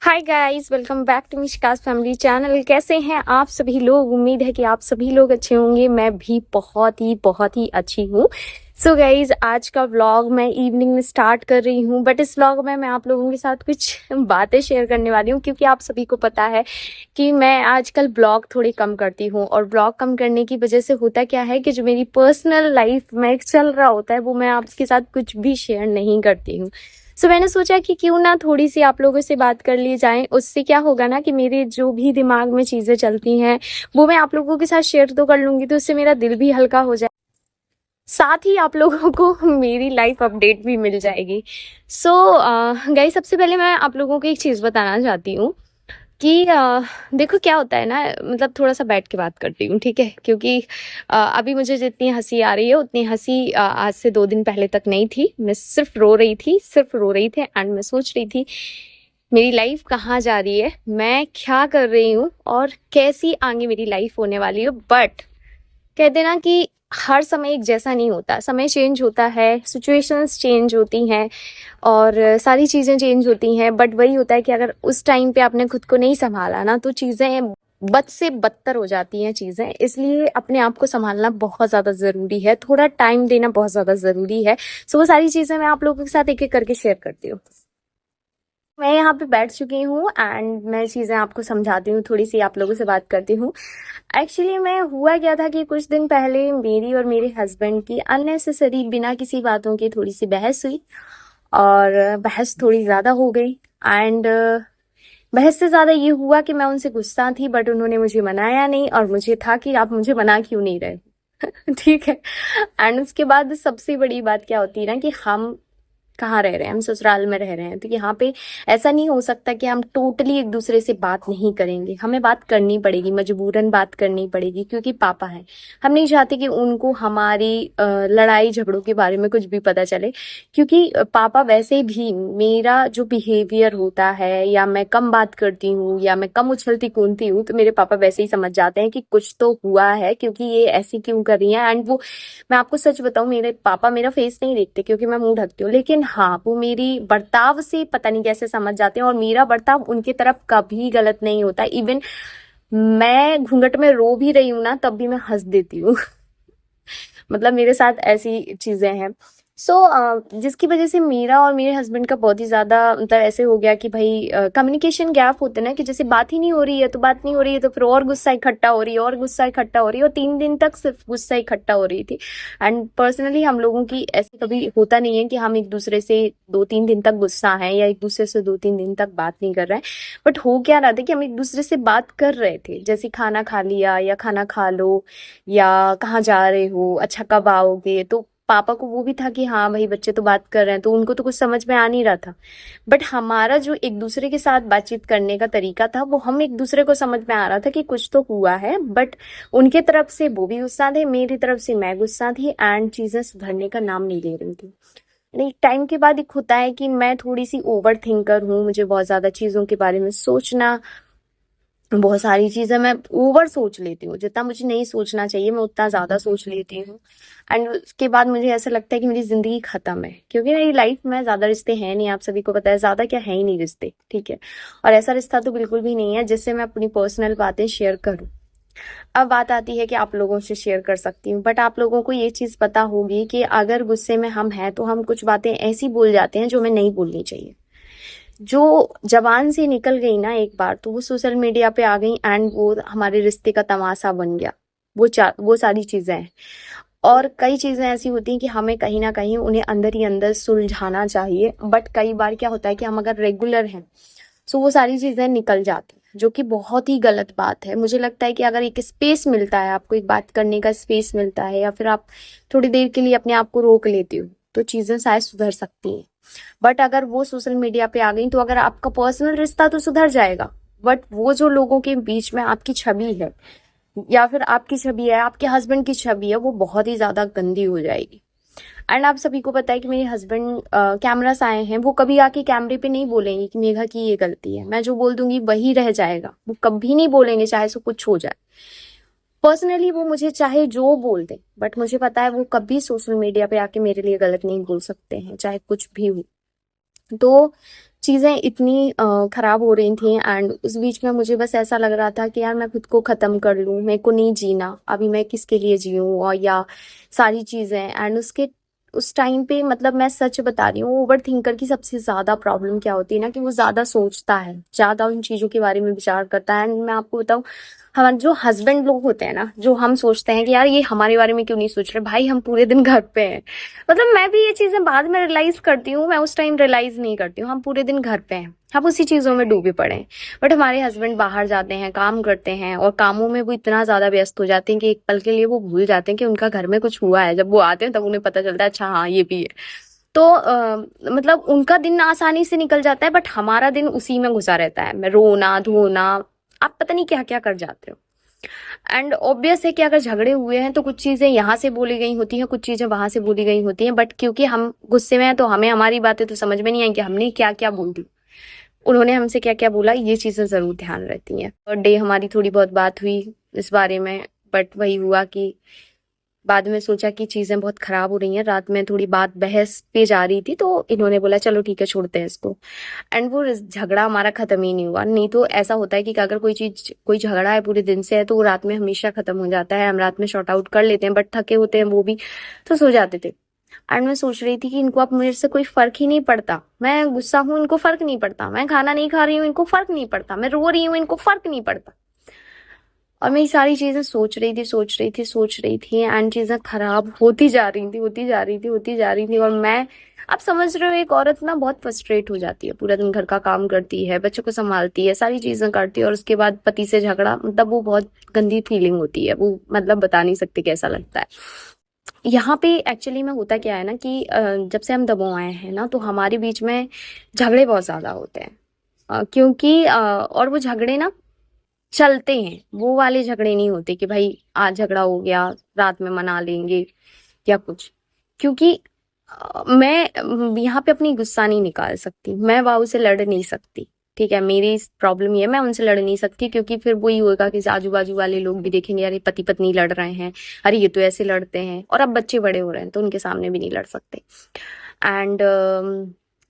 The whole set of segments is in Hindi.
Hi guys, welcome back to Mishka's family channel. कैसे हैं आप सभी लोग? उम्मीद है कि आप सभी लोग अच्छे होंगे। मैं भी बहुत ही अच्छी हूँ। सो गाइस, आज का व्लॉग मैं इवनिंग में स्टार्ट कर रही हूँ, बट इस व्लॉग में मैं आप लोगों के साथ कुछ बातें शेयर करने वाली हूँ, क्योंकि आप सभी को पता है कि मैं आजकल ब्लॉग थोड़ी कम करती हूँ। और ब्लॉग कम करने की वजह से होता क्या है कि जो मेरी पर्सनल लाइफ में चल रहा होता है वो मैं आपके साथ कुछ भी शेयर नहीं करती हूँ। सो मैंने सोचा कि क्यों ना थोड़ी सी आप लोगों से बात कर ली जाए। उससे क्या होगा ना कि मेरे जो भी दिमाग में चीज़ें चलती हैं वो मैं आप लोगों के साथ शेयर तो कर लूँगी, तो उससे मेरा दिल भी हल्का हो जाए, साथ ही आप लोगों को मेरी लाइफ अपडेट भी मिल जाएगी। सो गाइस, सबसे पहले मैं आप लोगों को एक चीज़ बताना चाहती हूँ कि देखो क्या होता है ना, मतलब थोड़ा सा बैठ के बात करती हूँ, ठीक है? क्योंकि अभी मुझे जितनी हंसी आ रही है उतनी हंसी आज से 2 दिन पहले तक नहीं थी। मैं सिर्फ रो रही थी एंड मैं सोच रही थी मेरी लाइफ कहाँ जा रही है, मैं क्या कर रही हूँ और कैसी आगे मेरी लाइफ होने वाली है। बट कहते ना कि हर समय एक जैसा नहीं होता, समय चेंज होता है, सिचुएशंस चेंज होती हैं और सारी चीज़ें चेंज होती हैं। बट वही होता है कि अगर उस टाइम पे आपने खुद को नहीं संभाला ना, तो चीज़ें बद से बदतर हो जाती हैं चीज़ें। इसलिए अपने आप को संभालना बहुत ज़्यादा ज़रूरी है, थोड़ा टाइम देना बहुत ज़्यादा ज़रूरी है। सो वो सारी चीज़ें मैं आप लोगों के साथ एक एक करके शेयर करती हूँ। मैं यहाँ पे बैठ चुकी हूँ एंड मैं चीज़ें आपको समझाती हूँ, थोड़ी सी आप लोगों से बात करती हूँ। एक्चुअली मैं हुआ क्या था कि कुछ दिन पहले मेरी और मेरे हस्बैंड की अननेसेसरी बिना किसी बातों की थोड़ी सी बहस हुई, और बहस थोड़ी ज़्यादा हो गई। एंड बहस से ज़्यादा ये हुआ कि मैं उनसे गुस्सा थी, बट उन्होंने मुझे मनाया नहीं और मुझे था कि आप मुझे मना क्यों नहीं रहे। ठीक है। एंड उसके बाद सबसे बड़ी बात क्या होती है ना कि हम कहाँ रह रहे हैं, हम ससुराल में रह रहे हैं, तो यहाँ पे ऐसा नहीं हो सकता कि हम टोटली एक दूसरे से बात नहीं करेंगे। हमें बात करनी पड़ेगी, मजबूरन बात करनी पड़ेगी, क्योंकि पापा हैं। हम नहीं चाहते कि उनको हमारी लड़ाई झगड़ों के बारे में कुछ भी पता चले, क्योंकि पापा वैसे भी मेरा जो बिहेवियर होता है, या मैं कम बात करती हूँ या मैं कम उछलती कूदती हूँ, तो मेरे पापा वैसे ही समझ जाते हैं कि कुछ तो हुआ है, क्योंकि ये ऐसी क्यों कर रही है। एंड वो, मैं आपको सच बताऊं, मेरे पापा मेरा फेस नहीं देखते क्योंकि मैं मुंह ढकती हूँ, लेकिन हाँ, वो मेरी बर्ताव से पता नहीं कैसे समझ जाते हैं, और मेरा बर्ताव उनके तरफ कभी गलत नहीं होता। इवन मैं घूंघट में रो भी रही हूँ ना, तब भी मैं हंस देती हूँ। मतलब मेरे साथ ऐसी चीजें हैं। सो जिसकी वजह से मेरा और मेरे हस्बैंड का बहुत ही ज्यादा मतलब ऐसे हो गया कि भाई कम्युनिकेशन गैप होते ना, कि जैसे बात ही नहीं हो रही है तो बात नहीं हो रही है, तो फिर और गुस्सा इकट्ठा हो रही है और गुस्सा इकट्ठा हो रही है, और 3 दिन तक सिर्फ गुस्सा इकट्ठा हो रही थी। एंड पर्सनली हम लोगों की ऐसे कभी होता नहीं है कि हम एक दूसरे से 2-3 दिन तक गुस्सा हैं या एक दूसरे से 2-3 दिन तक बात नहीं कर रहे हैं। बट हो क्या रहा था कि हम एक दूसरे से बात कर रहे थे, जैसे खाना खा लिया या खाना खा लो, या कहाँ जा रहे हो, अच्छा कब आओगे। तो पापा को वो भी था कि हाँ भाई, बच्चे तो बात कर रहे हैं, तो उनको तो कुछ समझ में आ नहीं रहा था। बट हमारा जो एक दूसरे के साथ बातचीत करने का तरीका था, वो हम एक दूसरे को समझ में आ रहा था कि कुछ तो हुआ है। बट उनके तरफ से वो भी गुस्सा थे, मेरी तरफ से मैं गुस्सा थी, एंड चीजें सुधरने का नाम नहीं ले रही थी। एक टाइम के बाद एक होता है कि मैं थोड़ी सी ओवर थिंकर हूँ, मुझे बहुत ज्यादा चीजों के बारे में सोचना, बहुत सारी चीजें मैं ओवर सोच लेती हूँ। जितना मुझे नहीं सोचना चाहिए मैं उतना ज्यादा सोच लेती हूँ। एंड उसके बाद मुझे ऐसा लगता है कि मेरी जिंदगी खत्म है, क्योंकि मेरी लाइफ में ज्यादा रिश्ते हैं नहीं, आप सभी को पता है, ज्यादा क्या है ही नहीं रिश्ते, ठीक है? और ऐसा रिश्ता तो बिल्कुल भी नहीं है जिससे मैं अपनी पर्सनल बातें शेयर करूँ। अब बात आती है कि आप लोगों से शेयर कर सकती हूँ, बट आप लोगों को ये चीज पता होगी कि अगर गुस्से में हम हैं तो हम कुछ बातें ऐसी बोल जाते हैं जो हमें नहीं बोलनी चाहिए। जो जबान से निकल गई ना एक बार, तो वो सोशल मीडिया पे आ गई एंड वो हमारे रिश्ते का तमाशा बन गया। वो सारी चीजें हैं। और कई चीजें ऐसी होती हैं कि हमें कहीं ना कहीं उन्हें अंदर ही अंदर सुलझाना चाहिए, बट कई बार क्या होता है कि हम अगर रेगुलर हैं तो वो सारी चीजें निकल जाती हैं, जो कि बहुत ही गलत बात है। मुझे लगता है कि अगर एक स्पेस मिलता है आपको, एक बात करने का स्पेस मिलता है, या फिर आप थोड़ी देर के लिए अपने आप को रोक लेते हो, तो चीजें शायद सुधर सकती हैं। बट अगर वो सोशल मीडिया पे आ गई, तो अगर आपका पर्सनल रिश्ता तो सुधर जाएगा, बट वो जो लोगों के बीच में आपकी छवि है, या फिर आपकी छवि है, आपके हस्बैंड की छवि है, वो बहुत ही ज्यादा गंदी हो जाएगी। एंड आप सभी को पता है कि मेरे हस्बैंड कैमरास आए हैं, वो कभी आके कैमरे पे नहीं बोलेंगे कि मेघा की ये गलती है। मैं जो बोल दूंगी वही रह जाएगा, वो कभी नहीं बोलेंगे चाहे सो कुछ हो जाए। पर्सनली वो मुझे चाहे जो बोल दे, बट मुझे पता है वो कभी सोशल मीडिया पे आके मेरे लिए गलत नहीं बोल सकते हैं, चाहे कुछ भी हो। तो चीज़ें इतनी ख़राब हो रही थी एंड उस बीच में मुझे बस ऐसा लग रहा था कि यार मैं खुद को ख़त्म कर लूँ, मेरे को नहीं जीना, अभी मैं किसके लिए जीऊँ और या सारी चीज़ें। एंड उसके उस टाइम पे मतलब मैं सच बता रही हूँ, ओवर थिंकर की सबसे ज़्यादा प्रॉब्लम क्या होती है ना कि वो ज़्यादा सोचता है, ज़्यादा उन चीज़ों के बारे में विचार करता है। एंड मैं आपको बताऊँ, हमारे जो हस्बैंड लोग होते हैं ना, जो हम सोचते हैं कि यार ये हमारे बारे में क्यों नहीं सोच रहे, भाई हम पूरे दिन घर पे हैं। मतलब मैं भी ये चीजें बाद में रियलाइज करती हूँ, मैं उस टाइम रियलाइज नहीं करती हूँ। हम पूरे दिन घर पे हैं, हम उसी चीजों में डूबे पड़े हैं। बट हमारे हस्बैंड बाहर जाते हैं, काम करते हैं और कामों में वो इतना ज्यादा व्यस्त हो जाते हैं कि एक पल के लिए वो भूल जाते हैं कि उनका घर में कुछ हुआ है। जब वो आते हैं तब उन्हें पता चलता है अच्छा हाँ ये भी है। तो मतलब उनका दिन आसानी से निकल जाता है, बट हमारा दिन उसी में घुसा रहता है, मैं रोना धोना, आप पता नहीं क्या क्या कर जाते हो। एंड ऑब्वियस है कि अगर झगड़े हुए हैं तो कुछ चीजें यहाँ से बोली गई होती हैं, कुछ चीजें वहां से बोली गई होती हैं, बट क्योंकि हम गुस्से में हैं तो हमें हमारी बातें तो समझ में नहीं आई कि हमने क्या क्या बोल दी, उन्होंने हमसे क्या क्या बोला, ये चीजें जरूर ध्यान रहती हैं। और डे हमारी थोड़ी बहुत बात हुई इस बारे में, बट वही हुआ कि बाद में सोचा कि चीजें बहुत खराब हो रही हैं, रात में थोड़ी बात बहस पे जा रही थी तो इन्होंने बोला चलो ठीक है छोड़ते हैं इसको। एंड वो झगड़ा हमारा खत्म ही नहीं हुआ। नहीं तो ऐसा होता है कि अगर कोई झगड़ा है पूरे दिन से है तो वो रात में हमेशा खत्म हो जाता है, हम रात में शॉर्ट आउट कर लेते हैं, बट थके होते हैं वो भी, तो सो जाते थे। एंड मैं सोच रही थी कि इनको अब मेरे से कोई फर्क ही नहीं पड़ता, मैं गुस्सा हूँ इनको फर्क नहीं पड़ता, मैं खाना नहीं खा रही हूँ इनको फर्क नहीं पड़ता, मैं रो रही हूँ इनको फर्क नहीं पड़ता। और मैं ये सारी चीजें सोच रही थी एंड चीजें खराब होती जा रही थी, होती जा रही थी। और मैं, आप समझ रहे हो, एक औरत ना बहुत फ्रस्ट्रेट हो जाती है, पूरा दिन घर का काम करती है, बच्चों को संभालती है, सारी चीजें करती है और उसके बाद पति से झगड़ा, मतलब वो बहुत गंदी फीलिंग होती है, वो मतलब बता नहीं सकते कैसा लगता है। यहाँ पे एक्चुअली में होता क्या है ना कि जब से हम दबों आए हैं ना तो हमारे बीच में झगड़े बहुत ज्यादा होते हैं। क्योंकि और वो झगड़े ना चलते हैं, वो वाले झगड़े नहीं होते कि भाई आज झगड़ा हो गया रात में मना लेंगे या कुछ। क्योंकि मैं यहाँ पे अपनी गुस्सा नहीं निकाल सकती, मैं वाऊ से लड़ नहीं सकती, ठीक है, मेरी प्रॉब्लम ये है, मैं उनसे लड़ नहीं सकती क्योंकि फिर वही होगा कि आजू बाजू वाले लोग भी देखेंगे अरे पति पत्नी लड़ रहे हैं, अरे ये तो ऐसे लड़ते हैं, और अब बच्चे बड़े हो रहे हैं तो उनके सामने भी नहीं लड़ सकते। एंड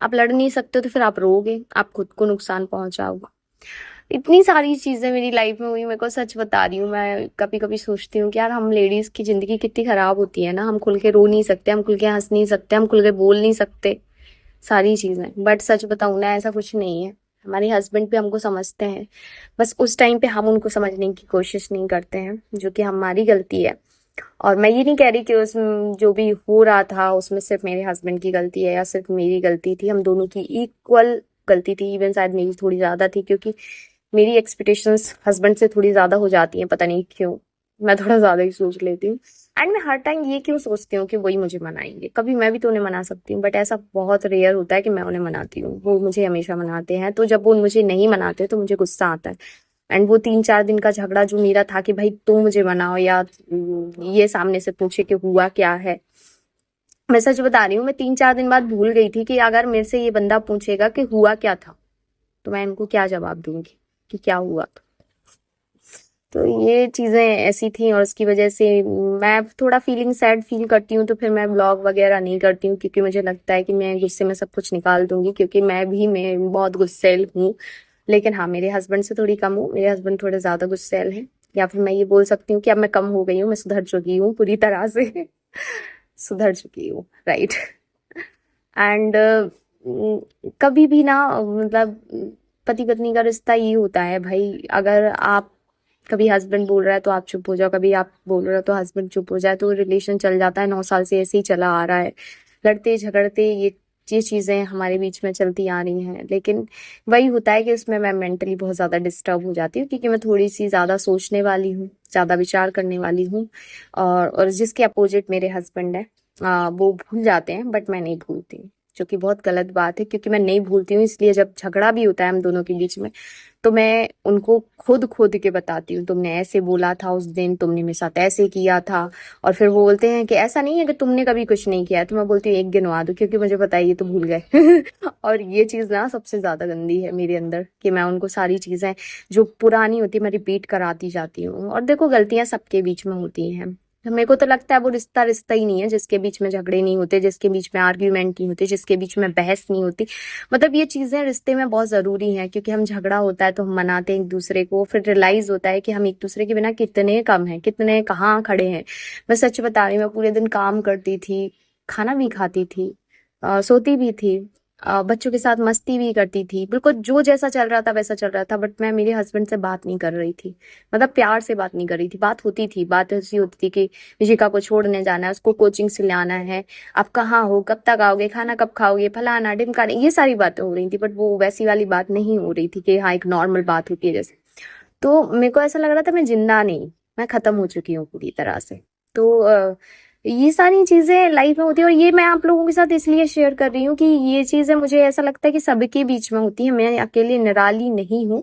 आप लड़ नहीं सकते तो फिर आप रोगे, आप खुद को नुकसान पहुंचाओगे। इतनी सारी चीजें मेरी लाइफ में हुई, मेरे को सच बता रही हूँ, मैं कभी कभी सोचती हूँ कि यार हम लेडीज की जिंदगी कितनी खराब होती है ना, हम खुल के रो नहीं सकते, हम खुल के हंस नहीं सकते, हम खुल के बोल नहीं सकते सारी चीजें। बट सच बताऊँ ना, ऐसा कुछ नहीं है, हमारे हस्बैंड भी हमको समझते हैं, बस उस टाइम पे हम उनको समझने की कोशिश नहीं करते हैं, जो कि हमारी गलती है। और मैं ये नहीं कह रही कि उस जो भी हो रहा था उसमें सिर्फ मेरे हस्बैंड की गलती है या सिर्फ मेरी गलती थी, हम दोनों की इक्वल गलती थी। इवन शायद मेरी थोड़ी ज्यादा थी क्योंकि मेरी एक्सपेक्टेशंस हस्बैंड से थोड़ी ज्यादा हो जाती हैं, पता नहीं क्यों, मैं थोड़ा ज्यादा ही सोच लेती हूँ। एंड मैं हर टाइम ये क्यों सोचती हूँ कि वही मुझे मनाएंगे, कभी मैं भी तो उन्हें मना सकती हूँ, बट ऐसा बहुत रेयर होता है कि मैं उन्हें मनाती हूँ, वो मुझे हमेशा मनाते हैं। तो जब वो मुझे नहीं मनाते तो मुझे गुस्सा आता है। एंड वो 3-4 दिन का झगड़ा जो मेरा था कि भाई तुम मुझे मनाओ या ये सामने से पूछे कि हुआ क्या है, मैं सच बता रही हूँ, मैं 3-4 दिन बाद भूल गई थी कि अगर मेरे से ये बंदा पूछेगा कि हुआ क्या था तो मैं इनको क्या जवाब दूंगी कि क्या हुआ। तो ये चीजें ऐसी थी और उसकी वजह से मैं थोड़ा फीलिंग सैड फील करती हूँ, तो फिर मैं ब्लॉग वगैरह नहीं करती हूँ क्योंकि मुझे लगता है कि मैं गुस्से में सब कुछ निकाल दूंगी, क्योंकि मैं बहुत गुस्सैल हूँ। लेकिन हाँ, मेरे हस्बैंड से थोड़ी कम हूँ, मेरे हस्बैंड थोड़े ज्यादा गुस्सैल हैं, या फिर मैं ये बोल सकती हूँ कि अब मैं कम हो गई हूँ, मैं सुधर चुकी हूँ पूरी तरह से सुधर चुकी हूँ, राइट। एंड कभी भी ना, मतलब पति पत्नी का रिश्ता ये होता है भाई, अगर आप कभी हस्बैंड बोल रहा है तो आप चुप हो जाओ, कभी आप बोल रहे हो तो हस्बैंड चुप हो जाए, तो रिलेशन चल जाता है। 9 साल से ऐसे ही चला आ रहा है, लड़ते झगड़ते ये चीजें हमारे बीच में चलती आ रही हैं। लेकिन वही होता है कि उसमें मैं मेंटली बहुत ज्यादा डिस्टर्ब हो जाती हूँ क्योंकि मैं थोड़ी सी ज्यादा सोचने वाली हूँ, ज्यादा विचार करने वाली हूँ। और जिसके अपोजिट मेरे हस्बैंड है, वो भूल जाते हैं बट मैं नहीं भूलती, जो कि बहुत गलत बात है क्योंकि मैं नहीं भूलती हूँ। इसलिए जब झगड़ा भी होता है हम दोनों के बीच में तो मैं उनको खुद खुद के बताती हूँ, तुमने ऐसे बोला था उस दिन, तुमने मेरे साथ ऐसे किया था। और फिर वो बोलते हैं कि ऐसा नहीं है कि तुमने कभी कुछ नहीं किया है, तो मैं बोलती हूँ एक गिनवा दो क्योंकि मुझे पता है ये तो भूल गए और ये चीज ना सबसे ज्यादा गंदी है मेरे अंदर, कि मैं उनको सारी चीजें जो पुरानी होती है मैं रिपीट कराती जाती हूँ। और देखो गलतियां सबके बीच में होती हैं, मेरे को तो लगता है वो रिश्ता रिश्ता ही नहीं है जिसके बीच में झगड़े नहीं होते, जिसके बीच में आर्ग्यूमेंट नहीं होते, जिसके बीच में बहस नहीं होती। मतलब ये चीजें रिश्ते में बहुत जरूरी हैं, क्योंकि हम झगड़ा होता है तो हम मनाते हैं एक दूसरे को, फिर रियलाइज होता है कि हम एक दूसरे के बिना कितने कम हैं, कितने कहाँ खड़े हैं। मैं सच बता रही हूँ, मैं पूरे दिन काम करती थी, खाना भी खाती थी, सोती भी थी, बच्चों के साथ मस्ती भी करती थी, बिल्कुल जो जैसा चल रहा था वैसा चल रहा था। बट मैं मेरे हस्बैंड से बात नहीं कर रही थी, मतलब प्यार से बात नहीं कर रही थी। बात होती थी, बात ऐसी होती थी कि विशिका को छोड़ने जाना है, उसको कोचिंग से लाना है, आप कहाँ हो, कब तक आओगे, खाना कब खाओगे, फलाना ढिमकाना, ये सारी बातें हो रही थी। बट वो वैसी वाली बात नहीं हो रही थी कि हाँ एक नॉर्मल बात होती है जैसे। तो मेरे को ऐसा लग रहा था मैं जिंदा नहीं, मैं खत्म हो चुकी हूँ पूरी तरह से। तो ये सारी चीजें लाइफ में होती है, और ये मैं आप लोगों के साथ इसलिए शेयर कर रही हूँ कि ये चीजें मुझे ऐसा लगता है कि सबके बीच में होती है, मैं अकेले निराली नहीं हूँ।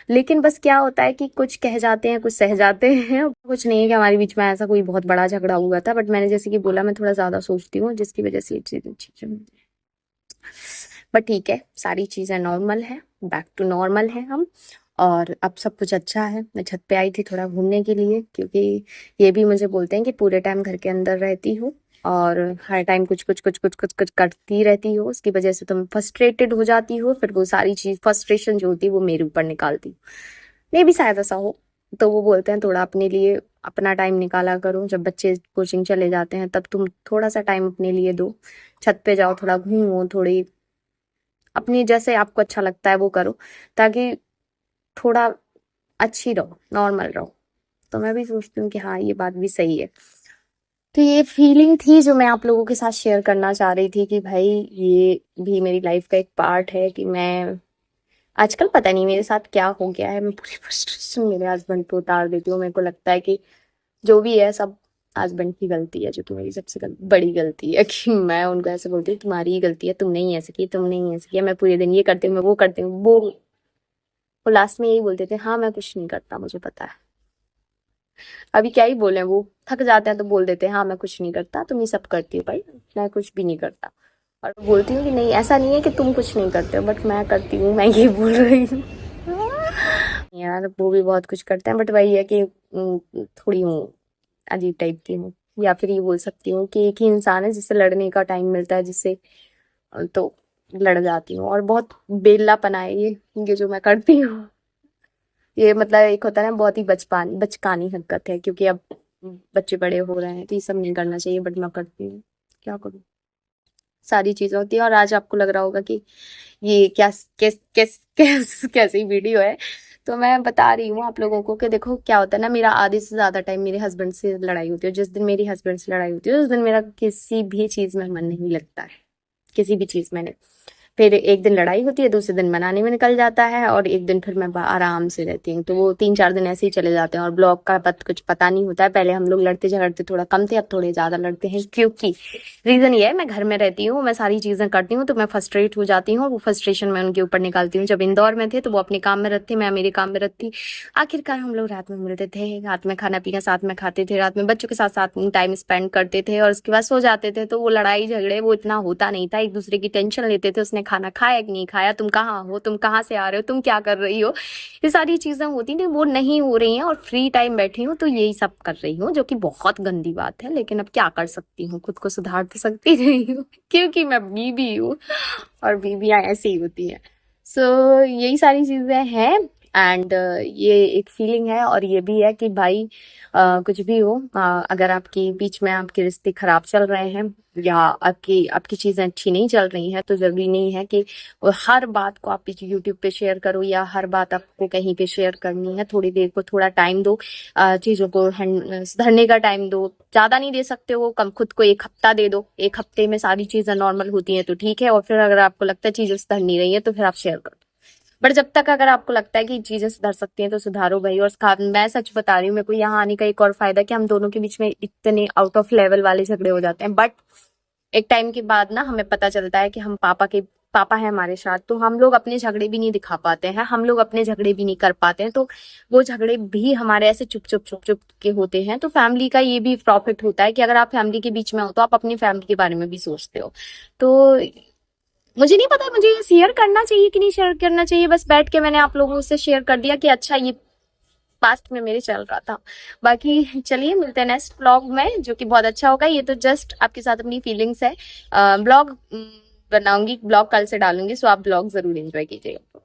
लेकिन बस क्या होता है कि कुछ कह जाते हैं, कुछ सह जाते हैं। कुछ नहीं है कि हमारे बीच में ऐसा कोई बहुत बड़ा झगड़ा हुआ था, बट मैंने जैसे कि बोला मैं थोड़ा ज्यादा सोचती हूँ, जिसकी वजह से ये चीजें। बट ठीक है, सारी चीजें नॉर्मल है, बैक टू नॉर्मल है हम। और अब सब कुछ अच्छा है। मैं छत पे आई थी थोड़ा घूमने के लिए, क्योंकि ये भी मुझे बोलते हैं कि पूरे टाइम घर के अंदर रहती हो और हर टाइम कुछ कुछ कुछ कुछ कुछ कुछ करती रहती हो, उसकी वजह से तुम फ्रस्ट्रेटेड हो जाती हो, फिर वो सारी चीज फ्रस्ट्रेशन जो होती है वो मेरे ऊपर निकालती हो। मे भी शायद ऐसा हो। तो वो बोलते हैं थोड़ा अपने लिए अपना टाइम निकाला करो, जब बच्चे कोचिंग चले जाते हैं तब तुम थोड़ा सा टाइम अपने लिए दो, छत पे जाओ, थोड़ा घूमो, थोड़ी अपनी जैसे आपको अच्छा लगता है वो करो, ताकि थोड़ा अच्छी रहो, नॉर्मल रहो। तो मैं भी सोचती हूँ कि हाँ ये बात भी सही है। तो ये फीलिंग थी जो मैं आप लोगों के साथ शेयर करना चाह रही थी कि भाई ये भी मेरी लाइफ का एक पार्ट है कि मैं आजकल पता नहीं मेरे साथ क्या हो गया है, मैं पूरी फ्रस्ट्रेशन मेरे हस्बैंड पे उतार देती हूँ। मेरे को लगता है कि जो भी है सब हस्बैंड की गलती है, जो कि मेरी सबसे बड़ी गलती है कि मैं उनको ऐसे बोलती हूँ तुम्हारी ही गलती है, तुमने ही ऐसे की, तुमने ही ऐसे किया, मैं पूरे दिन ये करती हूँ, मैं वो करती हूँ। वो लास्ट में यही बोलते थे हाँ मैं कुछ नहीं करता, मुझे पता है। अभी क्या ही बोले, वो थक जाते हैं तो बोल देते हैं हाँ मैं कुछ नहीं करता, तुम ही सब करती हो भाई, मैं कुछ भी नहीं करता। और बोलती हूँ कि नहीं ऐसा नहीं है कि तुम कुछ नहीं करते हो, बट मैं करती हूँ, मैं ये बोल रही हूँ। यार वो भी बहुत कुछ करते हैं, बट वही है कि थोड़ी हूँ अजीब टाइप की हूँ, या फिर ये बोल सकती हूँ कि एक ही इंसान है जिससे लड़ने का टाइम मिलता है, जिससे तो लड़ जाती हूँ। और बहुत बेलनापना है ये जो मैं करती हूँ। ये मतलब एक होता है ना, बहुत ही बचकानी हरकत है, क्योंकि अब बच्चे बड़े हो रहे हैं तो ये सब नहीं करना चाहिए, बट मैं करती हूँ, क्या करूँ। सारी चीजें होती है। और आज आपको लग रहा होगा कि ये क्या कैसी वीडियो है। तो मैं बता रही हूँ आप लोगों को कि देखो क्या होता है ना, मेरा आधे से ज्यादा टाइम मेरे हस्बैंड से लड़ाई होती है। जिस दिन मेरी हस्बैंड से लड़ाई होती है उस दिन मेरा किसी भी चीज में मन नहीं लगता है, किसी भी चीज में नहीं। फिर एक दिन लड़ाई होती है, दूसरे दिन मनाने में निकल जाता है, और एक दिन फिर मैं आराम से रहती हूँ। तो वो 3-4 दिन ऐसे ही चले जाते हैं, और ब्लॉग का कुछ पता नहीं होता है। पहले हम लोग लड़ते झगड़ते थोड़ा कम थे, अब थोड़े ज्यादा लड़ते हैं, क्योंकि रीजन ये है मैं घर में रहती हूँ, मैं सारी चीजें करती हूँ, तो मैं फ्रस्ट्रेट हो जाती हूँ, वो फ्रस्ट्रेशन मैं उनके ऊपर निकालती हूँ। जब इंदौर में थे तो वो अपने काम में रहती, मैं मेरे काम में रहती। आखिरकार हम लोग रात में मिलते थे, रात में खाना पीना साथ में खाते थे, रात में बच्चों के साथ साथ टाइम स्पेंड करते थे, और उसके बाद सो जाते थे। तो वो लड़ाई झगड़े वो इतना होता नहीं था, एक दूसरे की टेंशन लेते थे, उसने खाना खाया कि नहीं खाया, तुम कहाँ हो, तुम कहाँ से आ रहे हो, तुम क्या कर रही हो, ये सारी चीजें होती थी, वो नहीं हो रही हैं। और फ्री टाइम बैठी हूँ तो यही सब कर रही हूँ, जो कि बहुत गंदी बात है, लेकिन अब क्या कर सकती हूँ, खुद को सुधार तो सकती नहीं हूँ क्योंकि मैं बीबी हूँ, और बीबियां ऐसी ही होती हैं। सो यही सारी चीजें हैं। एंड ये एक फीलिंग है, और ये भी है कि भाई कुछ भी हो, अगर आपके बीच में आपके रिश्ते खराब चल रहे हैं, या आपकी आपकी चीजें अच्छी नहीं चल रही हैं, तो जरूरी नहीं है कि हर बात को आप यूट्यूब पे शेयर करो, या हर बात आपको कहीं पे शेयर करनी है। थोड़ी देर को थोड़ा टाइम दो, चीजों को सुधरने का टाइम दो। ज्यादा नहीं दे सकते हो, कम खुद को 1 हफ्ता दे दो, 1 हफ्ते में सारी चीजें नॉर्मल होती हैं तो ठीक है। और फिर अगर आपको लगता है चीजें सुधर नहीं रही है तो फिर आप शेयर करो। बट जब तक अगर आपको लगता है कि चीजें सुधर सकती हैं तो सुधारो भाई। और मैं सच बता रही हूँ, मेरे को यहाँ आने का एक और फायदा कि हम दोनों के बीच में इतने आउट ऑफ लेवल वाले झगड़े हो जाते हैं, बट एक टाइम के बाद ना हमें पता चलता है कि हम पापा है हमारे साथ, तो हम लोग अपने झगड़े भी नहीं दिखा पाते हैं, हम लोग अपने झगड़े भी नहीं कर पाते हैं। तो वो झगड़े भी हमारे ऐसे चुप चुप चुप चुप के होते हैं। तो फैमिली का ये भी प्रॉफिट होता है कि अगर आप फैमिली के बीच में हो तो आप अपनी फैमिली के बारे में भी सोचते हो। तो मुझे नहीं पता मुझे ये शेयर करना चाहिए कि नहीं शेयर करना चाहिए, बस बैठ के मैंने आप लोगों से शेयर कर दिया कि अच्छा ये पास्ट में मेरे चल रहा था। बाकी चलिए मिलते हैं नेक्स्ट ब्लॉग में, जो कि बहुत अच्छा होगा। ये तो जस्ट आपके साथ अपनी फीलिंग्स है। ब्लॉग बनाऊंगी, ब्लॉग कल से डालूंगी, सो आप ब्लॉग जरूर एंजॉय कीजिएगा।